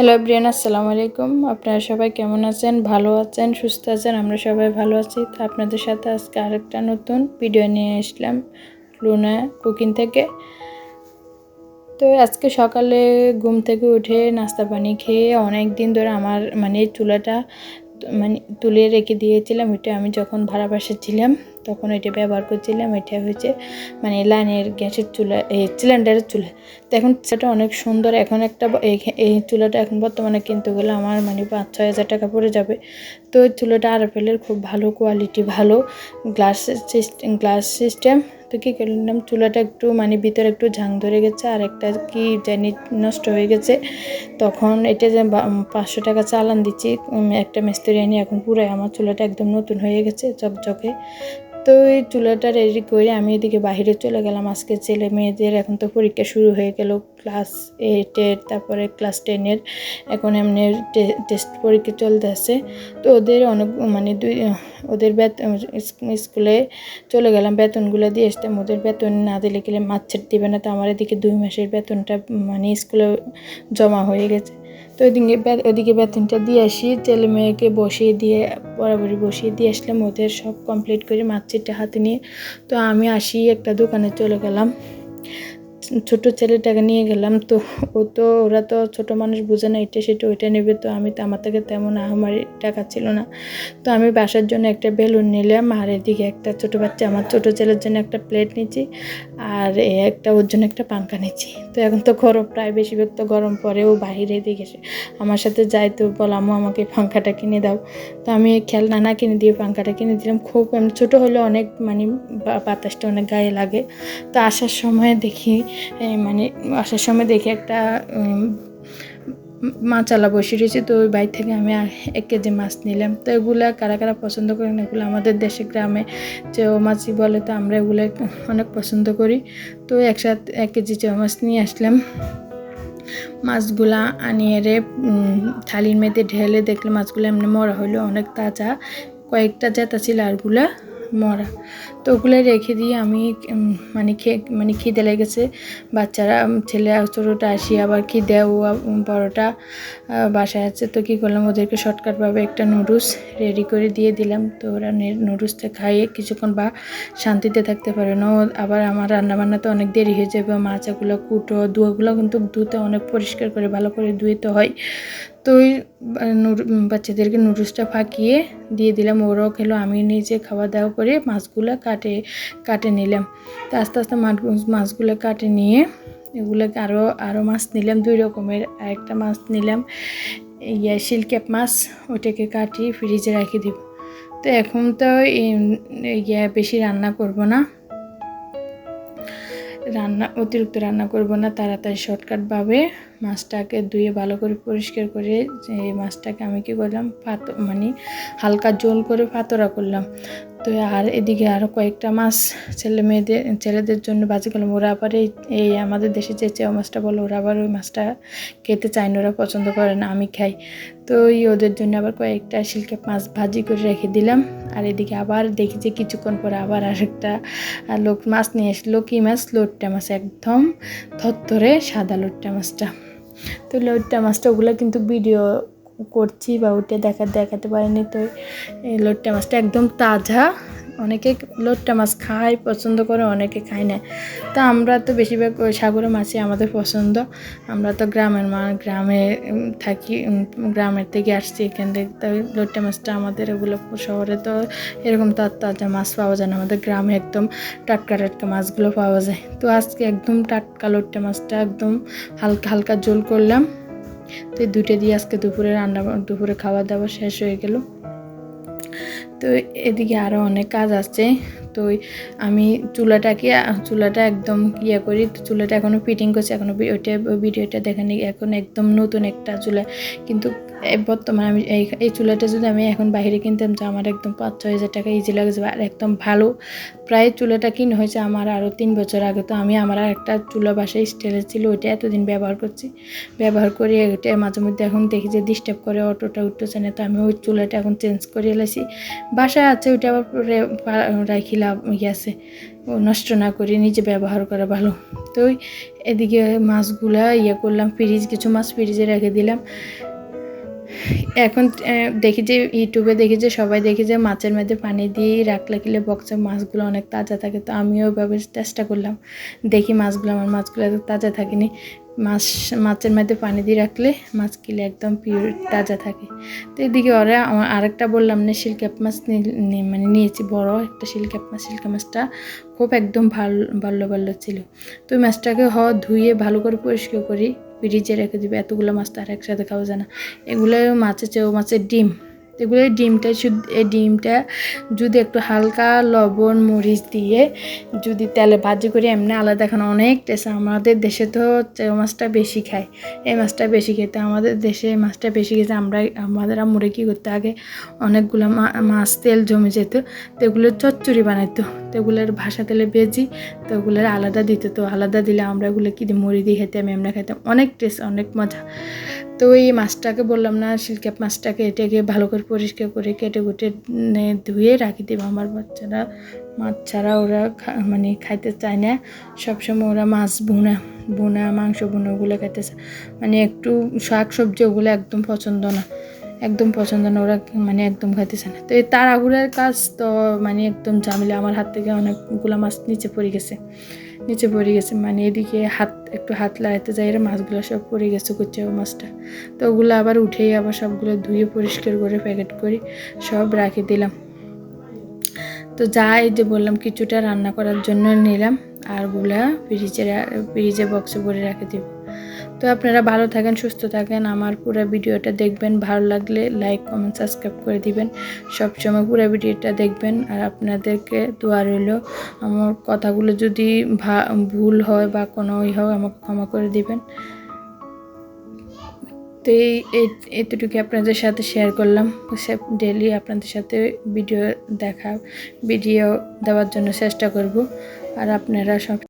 Hello everyone, আসসালামু আলাইকুম। আপনারা সবাই কেমন আছেন? ভালো আছেন, সুস্থ আছেন? আমরা সবাই ভালো আছি। তো আপনাদের সাথে আজকে আরেকটা নতুন ভিডিও নিয়ে আসলাম লুনা কুকিং থেকে। তো আজকে সকালে ঘুম থেকে উঠে নাস্তা পানি খেয়ে অনেক দিন ধরে আমার চুলাটা তুলে রেখে দিয়েছিলাম। এটা আমি যখন ভাড়া বাসায় ছিলাম তখন এটা ব্যবহার করছিলাম। এটা হচ্ছে লাইনের গ্যাসের চুলা, এই সিলিন্ডারের চুলা। তো এখন সেটা অনেক সুন্দর। এখন এই চুলাটা এখন বর্তমানে কিনতে গেলে আমার 5-6 হাজার টাকা পড়ে যাবে। তো এই চুলাটা আরএফএলের খুব ভালো কোয়ালিটি, ভালো গ্লাস সিস্টেম। তো কী করলাম, চুলাটা একটু ভিতরে একটু ঝাং ধরে গেছে আর একটা কি জানি নষ্ট হয়ে গেছে। তখন এটা যে 500 টাকা চালান দিচ্ছি একটা মিস্ত্রি এনে, এখন পুরাই আমার চুলাটা একদম নতুন হয়ে গেছে, চকচকে। তো এই চুলাটা রেডি করে আমি এদিকে বাইরে চলে গেলাম। আজকে ছেলে মেয়েদের এখন তো পরীক্ষা শুরু হয়ে গেল, ক্লাস 8-এর, তারপরে ক্লাস 10-এর। এখন এমনি টেস্ট পরীক্ষা চলতেছে। তো ওদের অনেক ওদের স্কুলে চলে গেলাম, বেতনগুলো দিয়ে আসতাম। ওদের বেতন না দিলে গেলে মাছের দিবে না। তো আমার এদিকে 2 মাসের বেতনটা স্কুলে জমা হয়ে গেছে। তো ওইদিকে বেতনটা দিয়ে আসি, ছেলে মেয়েকে বসিয়ে দিয়ে বরাবরই বসিয়ে দিয়ে আসলাম। ওদের সব কমপ্লিট করে মাছেরটা হাতে নিয়ে তো আমি আসি একটা দোকানে চলে গেলাম। ছোট ছেলেটাকে নিয়ে গেলাম। তো ওরা তো ছোট মানুষ, বুঝে না এটা সেটা ওইটা নেবে। তো আমার থেকে তেমন আমার টাকা ছিল না। তো আমি বাসার জন্য একটা বেলুন নিলাম, আর এদিকে একটা ছোটো বাচ্চা, আমার ছোটো ছেলের জন্য একটা প্লেট নিচ্ছি, আর ওর জন্য একটা পাঙ্খা নিচ্ছি। তো এখন তো গরম, প্রায় বেশিরভাগ তো গরম পড়েও বাহিরে দিকে আমার সাথে যাই, তো বললাম আমাকে পাঙ্খাটা কিনে দাও। তো আমি খেলনা না কিনে দিয়ে পাঙ্খাটা কিনে দিলাম। খুব ছোটো হলে অনেক বাতাসটা অনেক গায়ে লাগে। তো আসার সময় দেখি একটা মাছালা বসে রয়েছে। তো ওই বাইর থেকে আমি 1 কেজি মাছ নিলাম। তো এগুলো কারা কারা পছন্দ করেন, এগুলো আমাদের দেশে গ্রামে চেও মাছই বলে, তো আমরা এগুলো অনেক পছন্দ করি। তো একসাথে 1 কেজি চেও মাছ নিয়ে আসলাম। মাছগুলা আনিয়ে থালির মেয়েতে ঢেলে দেখলে মাছগুলো এমনি মরা হইলো, অনেক তাজা। কয়েকটা জেতা ছিল আরগুলা মরা। তো ওগুলো রেখে দিয়ে আমি খিদে লেগেছে। বাচ্চারা, ছেলে ছোটোটা আসি আবার খিদেও, বড়োটা বাসায় আছে। তো কী করলাম, ওদেরকে শর্টকাটভাবে একটা নুডলস রেডি করে দিয়ে দিলাম। তো ওরা নুডলসটা খাইয়ে কিছুক্ষণ বা শান্তিতে থাকতে পারে না। আবার আমার রান্নাবান্না তো অনেক দেরি হয়ে যাবে। মাছগুলো ধোয়াগুলো কিন্তু ধুতে অনেক পরিষ্কার করে ভালো করে ধুইতে হয়। তো ওই বাচ্চাদেরকে নুডলসটা ফাঁকিয়ে দিয়ে দিলাম, ওরাও খেলো, আমি নিজে খাওয়া দাওয়া করে মাছগুলো কাটে নিলাম। তো আস্তে আস্তে মাছগুলো কাটে নিয়ে এগুলোকে আরও মাছ নিলাম 2 রকমের। একটা মাছ নিলাম শিলক্যাপ মাছ, ওটাকে কাটি ফ্রিজে রেখে দিব। তো এখন তো বেশি অতিরিক্ত রান্না করব না, তাড়াতাড়ি শর্টকাটভাবে মাছটাকে ধুয়ে ভালো করে পরিষ্কার করে এই মাছটাকে আমি কী করলাম, হালকা জল করে পাতোড়া করলাম। তো আর এদিকে আরও কয়েকটা মাছ ছেলেদের জন্য বাজি করলাম। ওরা আবার এই আমাদের দেশে যে চেও মাছটা বলো, ওরা আবার ওই মাছটা খেতে চায় না, ওরা পছন্দ করে না, আমি খাই। তো ওদের জন্য আবার কয়েকটা শিলক্যাপ মাছ ভাজি করে রেখে দিলাম। আর এদিকে আবার দেখি যে কিছুক্ষণ পরে আবার আরেকটা লোক মাছ নিয়ে আসলো। কি মাছ? লইট্টা মাছ, একদম থরথরে সাদা লইট্টা মাছটা। তো লইট্টা মাছটা ওগুলো কিন্তু ভিডিও করছি বা ওটা দেখাতে পারিনি। তো এই লইট্টা মাছটা একদম তাজা। অনেকে লইট্টা মাছ খায়, পছন্দ করে, অনেকে খায় না। তো আমরা তো বেশিরভাগ ওই সাগরের মাছই আমাদের পছন্দ। আমরা তো গ্রামে থাকি, গ্রামের থেকে আসছি এখান থেকে। তাই লইট্টা মাছটা আমাদের ওগুলো শহরে তো এরকম তাজা মাছ পাওয়া যায় না, আমাদের গ্রামে একদম টাটকা মাছগুলো পাওয়া যায়। তো আজকে একদম টাটকা লইট্টা মাছটা একদম হালকা ঝোল করলাম। তো এই 2টা দিয়ে আজকে দুপুরে খাওয়া দাওয়া শেষ হয়ে গেল। তো এদিকে আরও অনেক কাজ আছে। তো আমি চুলাটা একদম করি। তো চুলাটা এখনও ফিটিং করছি, এখনও ভিডিওটা দেখেনি। এখন একদম নতুন একটা চুলা, কিন্তু বর্তমানে আমি এই চুলাটা যদি আমি এখন বাইরে কিনতাম, তো আমার একদম 5-6 হাজার টাকা ইজি লাগে যাবে। আর একদম ভালো প্রায় চুলাটা কিনে হয়েছে আমার আরও 3 বছর আগে। তো আমি আমার একটা চুলা বাসায় স্টিলের ছিল, ওইটা এতদিন ব্যবহার করে ওইটা মাঝে মধ্যে এখন দেখি যে ডিস্টার্ব করে, অটোটা উঠতেছে না। তো আমি ওই চুলাটা এখন চেঞ্জ করে এলাইছি। বাসায় আছে ওইটা আবার রাখি লাভ আছে, নষ্ট না করে নিজে ব্যবহার করা ভালো। তো এদিকে মাছগুলা করলাম, কিছু মাছ ফ্রিজে রেখে দিলাম। এখন দেখি যে ইউটিউবে দেখি যে সবাই দেখি যে মাছের মধ্যে পানি দিয়ে রাখলে বক্সে মাছগুলো অনেক তাজা থাকে। তো আমিও ওইভাবে চেষ্টা করলাম, দেখি আমার মাছগুলো এত তাজা থাকেনি। মাছের মধ্যে পানি দিয়ে রাখলে মাছ কিলে একদম পিওর তাজা থাকে। তো এদিকে ওরা আমার আরেকটা বললাম না, শিলক্যাপ মাছ মানে নিয়েছি, বড় একটা শিলক্যাপ মাছ। শিলক্যাপ মাছটা খুব একদম ভালো ছিল। তো ওই মাছটাকে ধুয়ে ভালো করে পরিষ্কার করি, ফ্রিজে রেখে দিবে। এতগুলো মাছ তো আর একসাথে খাওয়া যায় না। এগুলো মাছের ডিম, এগুলো ডিমটা যদি একটু হালকা লবণ মরিচ দিয়ে যদি তেলে ভাজি করে এমনি আলাদা খান, অনেক টেস্ট। আমাদের দেশে তো চেউ মাছটা বেশি খায়, এই মাছটা বেশি খেতে আমাদের দেশে এই মাছটা বেশি খেতে। আমাদের আম্মুরা কী করতে, আগে অনেকগুলো মাছ তেল জমে যেত, তো এগুলোর চচ্চড়ি বানাইতো। তো এগুলোর ভাসা তেলে বেজি, তো ওগুলোর আলাদা দিত। তো আলাদা দিলে আমরা এগুলো কী দিয়ে মুড়ি দিয়ে খেতাম, এমনি খাইতাম, অনেক টেস্ট, অনেক মজা। তো এই মাছটাকে বললাম না, শিলক্যাপ মাছটাকে এটাকে ভালো করে পরিষ্কার করে কেটে কুটে ধুয়ে রাখি দেবো। আমার বাচ্চারা মাছ ছাড়া ওরা মানে খাইতে চায় না। সবসময় ওরা মাছ বোনা মাংস বোনা ওগুলো খাইতে চায়, মানে একটু শাক সবজি ওগুলো একদম পছন্দ না, ওরা মানে একদম খাইতে চায় না। তো এই তাড়াহুড়ার কাজ তো মানে একদম ঝামেলা। আমার হাত থেকে অনেকগুলো মাছ নিচে পড়ে গেছে, মানে এদিকে একটু হাত লাগাইতে যাই, মাছগুলো সব পড়ে গেছে, কুচিয়া মাছটা। তো ওগুলো আবার উঠেই আবার সবগুলো ধুয়ে পরিষ্কার করে প্যাকেট করে সব রাখি দিলাম। তো যাই যে বললাম কিছুটা রান্না করার জন্য নিলাম, আর গুলা ফ্রিজে বক্সে ভরে রেখে দেব। তো আপনারা ভালো থাকেন, সুস্থ থাকেন, আমার পুরো ভিডিওটা দেখবেন, ভালো লাগলে লাইক কমেন্ট সাবস্ক্রাইব করে দিবেন, সবসময় পুরো ভিডিওটা দেখবেন। আর আপনাদেরকে দোয়া রইল, আমার কথাগুলো যদি ভুল হয় বা কোনো হয় আমাকে ক্ষমা করে দিবেন। তো এতটুকু আপনাদের সাথে শেয়ার করলাম। ডেলি আপনাদের সাথে ভিডিও দেওয়ার জন্য চেষ্টা করব। আর আপনারা সব